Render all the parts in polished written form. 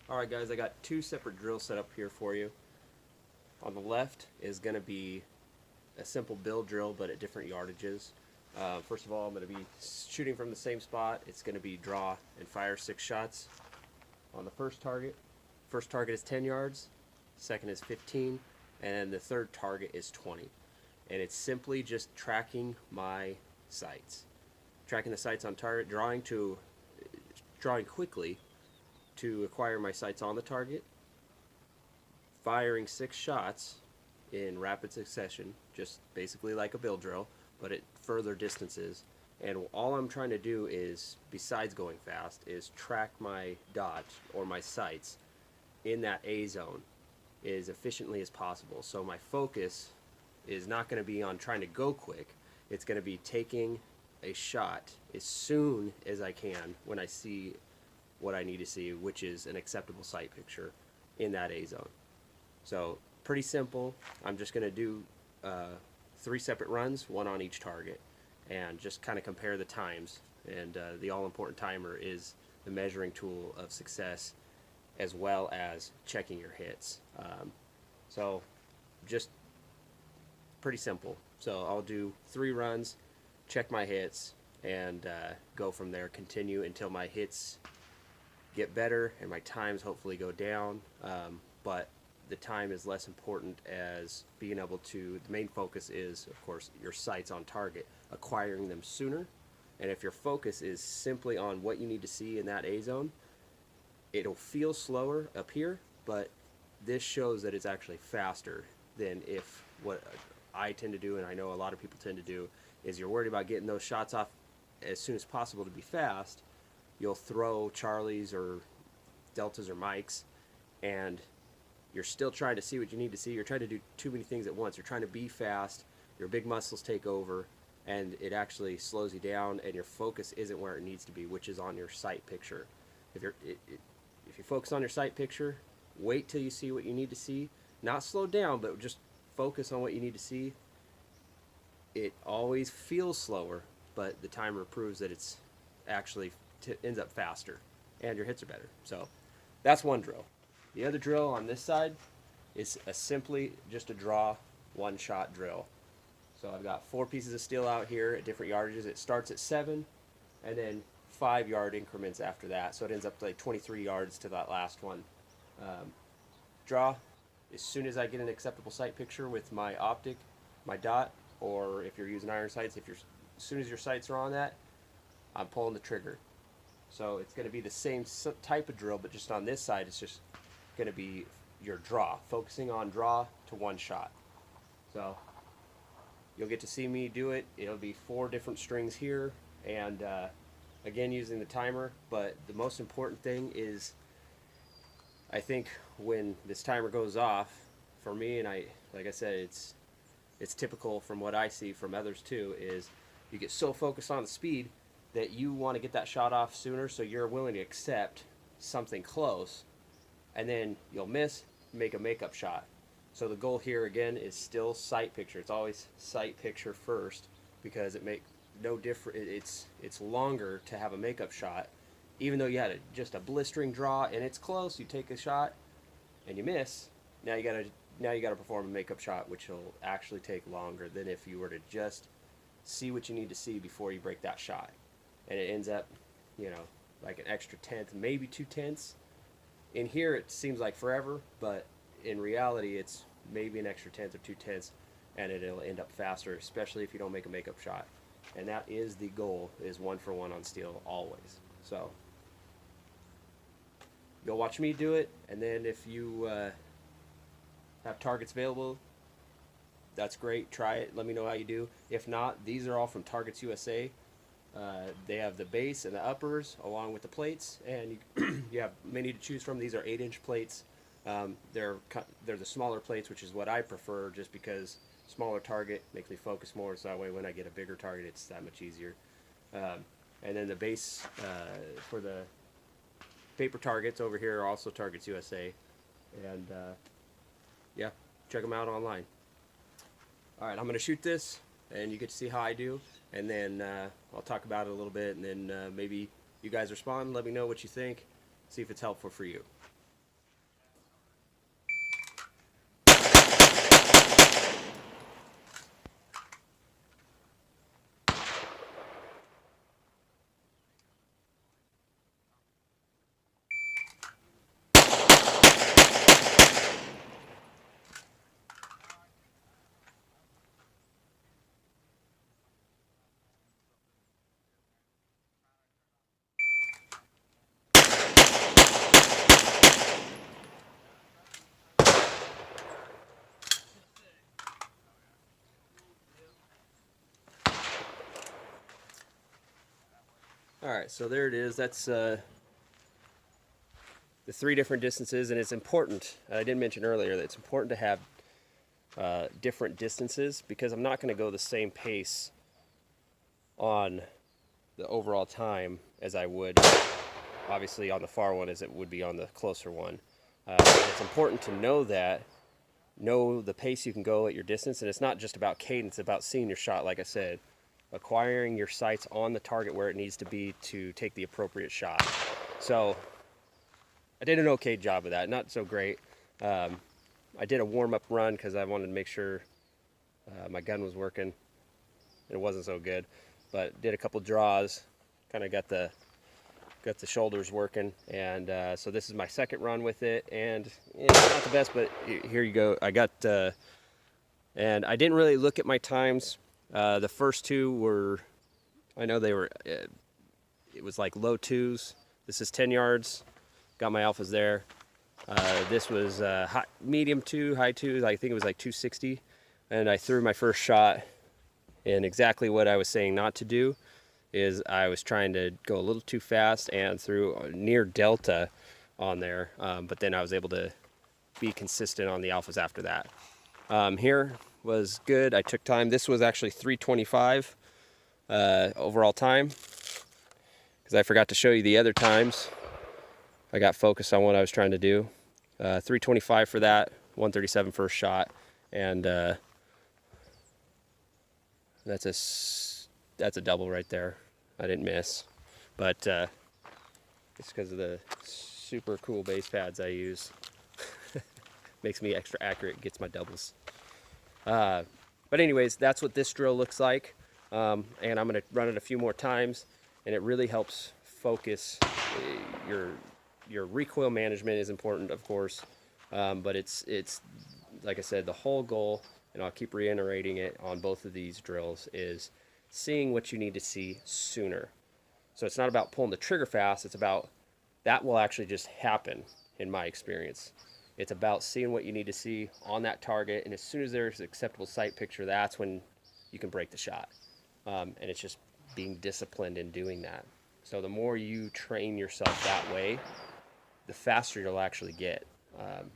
Alright guys, I got two separate drills set up here for you. On the left is going to be a simple bill drill but at different yardages. First of all, I'm going to be shooting from the same spot. It's going to be draw and fire 6 shots on the first target. First target is 10 yards, second is 15, and the third target is 20. And it's simply just tracking my sights. Tracking the sights on target, drawing quickly to acquire my sights on the target, firing 6 shots in rapid succession, just basically like a bill drill, but at further distances. And all I'm trying to do is, besides going fast, is track my dot or my sights in that A zone as efficiently as possible. So my focus is not going to be on trying to go quick. It's going to be taking a shot as soon as I can when I see what I need to see, which is an acceptable sight picture in that A zone. So pretty simple. I'm just going to do 3 separate runs, one on each target, and just kind of compare the times. And the all-important timer is the measuring tool of success, as well as checking your hits. So just pretty simple. So I'll do 3 runs, check my hits, and go from there. Continue until my hits get better and my times hopefully go down. But the time is less important, as being able to, the main focus is, of course, your sights on target, acquiring them sooner. And if your focus is simply on what you need to see in that A zone, it'll feel slower up here, but this shows that it's actually faster than if what I tend to do, and I know a lot of people tend to do, is you're worried about getting those shots off as soon as possible to be fast. You'll throw Charlies or Deltas or Mikes, and you're still trying to see what you need to see. You're trying to do too many things at once. You're trying to be fast. Your big muscles take over, and it actually slows you down, and your focus isn't where it needs to be, which is on your sight picture. If you focus on your sight picture, wait till you see what you need to see. Not slow down, but just focus on what you need to see. It always feels slower, but the timer proves that it's actually ends up faster, and your hits are better. So that's one drill. The other drill on this side is simply just a draw 1-shot drill. So I've got 4 pieces of steel out here at different yardages. It starts at 7 and then 5-yard increments after that. So it ends up to like 23 yards to that last one. Draw as soon as I get an acceptable sight picture with my optic, my dot, or if you're using iron sights, as soon as your sights are on that, I'm pulling the trigger. So it's going to be the same type of drill, but just on this side, it's just going to be your draw, focusing on draw to 1 shot. So you'll get to see me do it. It'll be 4 different strings here, and again using the timer. But the most important thing is, I think when this timer goes off, for me, and like I said, it's typical from what I see from others too, is you get so focused on the speed that you want to get that shot off sooner, so you're willing to accept something close, and then you'll miss, make a makeup shot. So the goal here again is still sight picture. It's always sight picture first, because it makes no difference. It's longer to have a makeup shot, even though you had just a blistering draw and it's close. You take a shot and you miss. Now you gotta perform a makeup shot, which will actually take longer than if you were to just see what you need to see before you break that shot. And it ends up, like an extra tenth, maybe 2 tenths. In here it seems like forever, but in reality it's maybe an extra tenth or 2 tenths, and it'll end up faster, especially if you don't make a makeup shot. And that is the goal, is 1 for 1 on steel always. So you'll watch me do it, and then if you have targets available, that's great. Try it. Let me know how you do. If not, these are all from Targets USA. They have the base and the uppers along with the plates, and you have many to choose from. These are 8-inch plates. They're the smaller plates, which is what I prefer, just because smaller target makes me focus more, so that way when I get a bigger target it's that much easier. And then the base for the paper targets over here are also Targets USA, and yeah, check them out online. Alright, I'm going to shoot this, and you get to see how I do, and then I'll talk about it a little bit, and then maybe you guys respond, let me know what you think, see if it's helpful for you. All right, so there it is. That's the 3 different distances, and it's important. I did mention earlier that it's important to have different distances because I'm not going to go the same pace on the overall time as I would, obviously, on the far one as it would be on the closer one. It's important to know that, know the pace you can go at your distance, and it's not just about cadence, it's about seeing your shot, like I said, acquiring your sights on the target where it needs to be to take the appropriate shot. So I did an okay job of that, not so great. I did a warm-up run because I wanted to make sure my gun was working. It wasn't so good, but did a couple draws, kind of got the shoulders working, and so this is my second run with it, and it's not the best, but here you go. I got, and I didn't really look at my times. The first 2 were, I know they were, it was like low 2s. This is 10 yards. Got my alphas there. This was medium 2, high 2. I think it was like 260. And I threw my first shot. And exactly what I was saying not to do is I was trying to go a little too fast and threw a near delta on there. But then I was able to be consistent on the alphas after that. Here was good. I took time. This was actually 3:25 overall time because I forgot to show you the other times. I got focused on what I was trying to do. 3:25 for that, 1:37 first shot, and that's a double right there. I didn't miss, but it's because of the super cool base pads I use. Makes me extra accurate, gets my doubles. But anyways, that's what this drill looks like, and I'm going to run it a few more times, and it really helps focus your recoil management is important, of course, but it's like I said, the whole goal, and I'll keep reiterating it on both of these drills, is seeing what you need to see sooner. So it's not about pulling the trigger fast, it's about that will actually just happen in my experience. It's about seeing what you need to see on that target, and as soon as there's an acceptable sight picture, that's when you can break the shot. And it's just being disciplined in doing that. So the more you train yourself that way, the faster you'll actually get,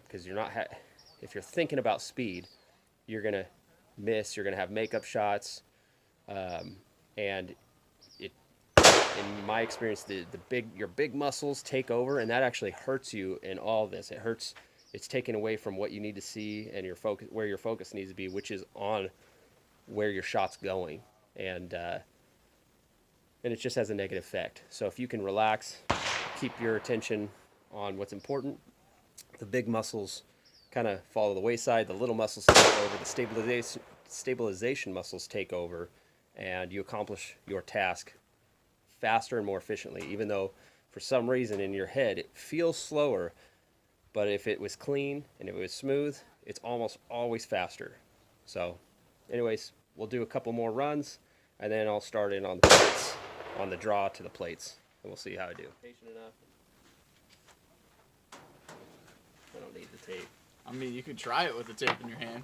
because you're not if you're thinking about speed, you're gonna miss, you're gonna have makeup shots, and it, in my experience, your big muscles take over, and that actually hurts you in all this. It hurts. It's taken away from what you need to see and your focus, where your focus needs to be, which is on where your shot's going, and it just has a negative effect. So if you can relax, keep your attention on what's important, the big muscles kind of fall to the wayside, the little muscles take over, the stabilization muscles take over, and you accomplish your task faster and more efficiently, even though for some reason in your head it feels slower, but if it was clean and if it was smooth, it's almost always faster. So anyways, we'll do a couple more runs, and then I'll start in on the plates, on the draw to the plates, and we'll see how I do. Patient enough. I don't need the tape. I mean, you could try it with the tape in your hand.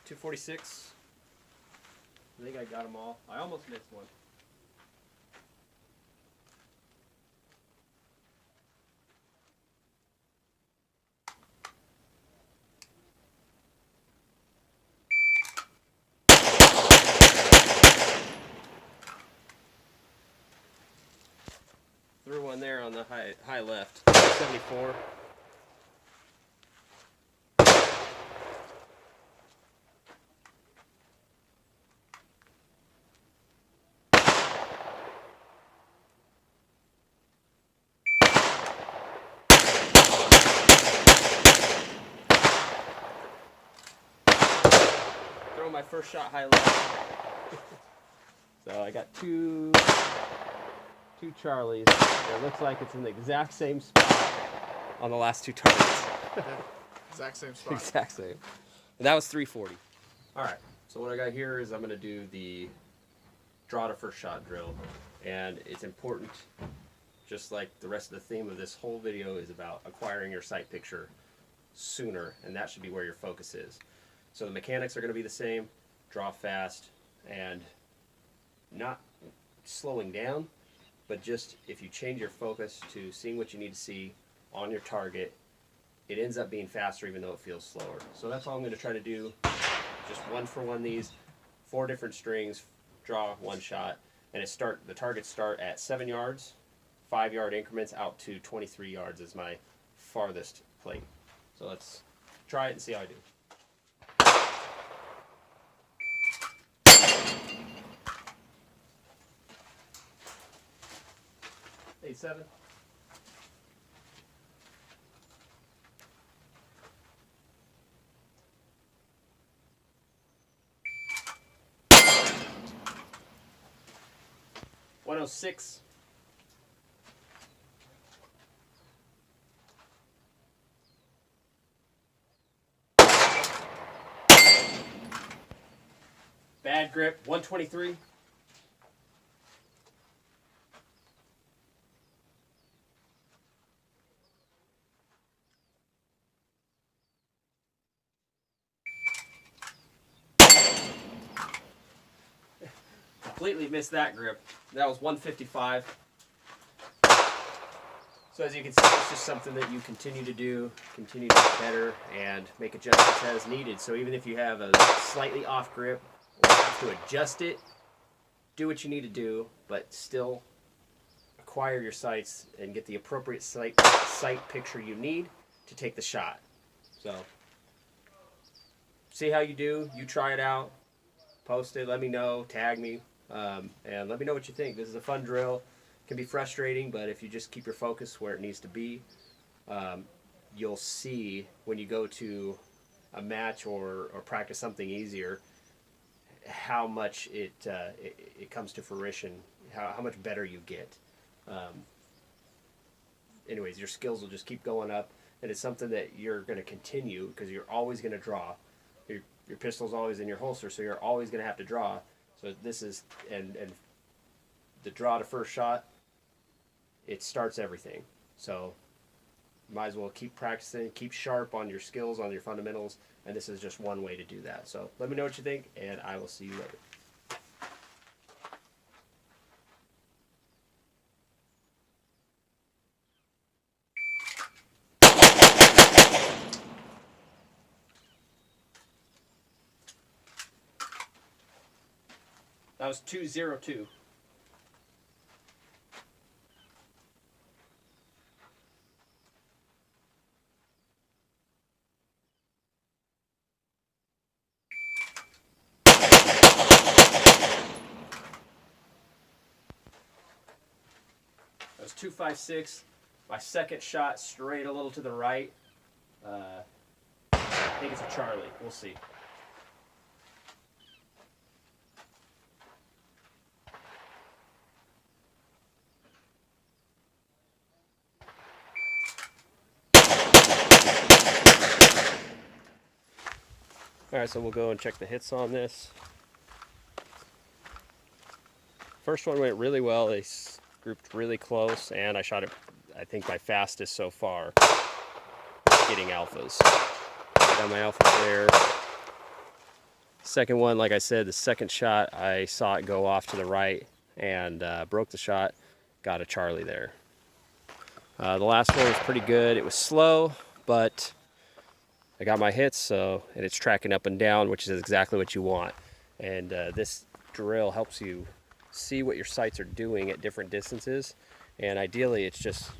.246. I think I got them all. I almost missed one. Threw one there on the high left. 74. My first shot high left. So I got two Charlies. It looks like it's in the exact same spot. on the last 2 targets. Exact same spot. Exact same. And that was 340. All right. So what I got here is I'm going to do the draw to first shot drill, and it's important, just like the rest of the theme of this whole video is about acquiring your sight picture sooner, and that should be where your focus is. So the mechanics are going to be the same: draw fast and not slowing down, but just if you change your focus to seeing what you need to see on your target, it ends up being faster even though it feels slower. So that's all I'm going to try to do. Just 1 for 1 these, 4 different strings, draw 1 shot, and the targets start at 7 yards, 5-yard increments out to 23 yards is my farthest plate. So let's try it and see how I do. 8-7. $106. Bad grip. 123. Completely missed that grip. That was 155. So as you can see, it's just something that you continue to do, continue to get better, and make adjustments as needed. So even if you have a slightly off grip or have to adjust it, do what you need to do, but still acquire your sights and get the appropriate sight picture you need to take the shot. So see how you do. You try it out. Post it. Let me know. Tag me. And let me know what you think. This is a fun drill. It can be frustrating, but if you just keep your focus where it needs to be, you'll see when you go to a match or practice something easier how much it comes to fruition, how much better you get. Anyways, your skills will just keep going up, and it's something that you're going to continue because you're always going to draw. Your pistol's always in your holster, so you're always going to have to draw. So this is, and the draw to first shot, it starts everything. So might as well keep practicing, keep sharp on your skills, on your fundamentals, and this is just one way to do that. So let me know what you think, and I will see you later. That was 202. That was 256. My second shot straight a little to the right. I think it's a Charlie. We'll see. Alright, so we'll go and check the hits on this. First one went really well. They grouped really close, and I shot it, I think, my fastest so far. Getting alphas. Got my alpha there. Second one, like I said, the second shot, I saw it go off to the right and broke the shot. Got a Charlie there. The last one was pretty good. It was slow, but I got my hits, and it's tracking up and down, which is exactly what you want. And this drill helps you see what your sights are doing at different distances, and ideally it's just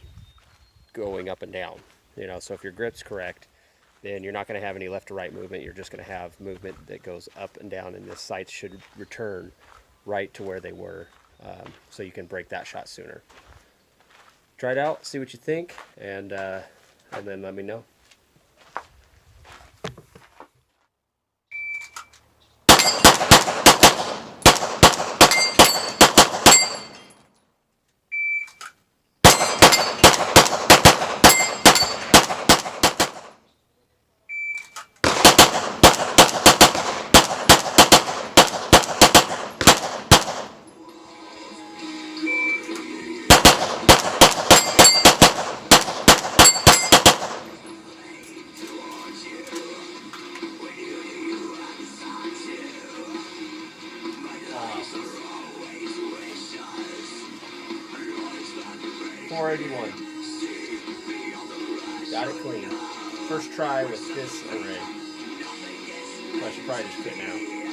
going up and down. You know, so if your grip's correct, then you're not going to have any left to right movement. You're just going to have movement that goes up and down, and the sights should return right to where they were, so you can break that shot sooner. Try it out, see what you think, and then let me know. 481. Got it clean. First try with this array. I should probably just quit now.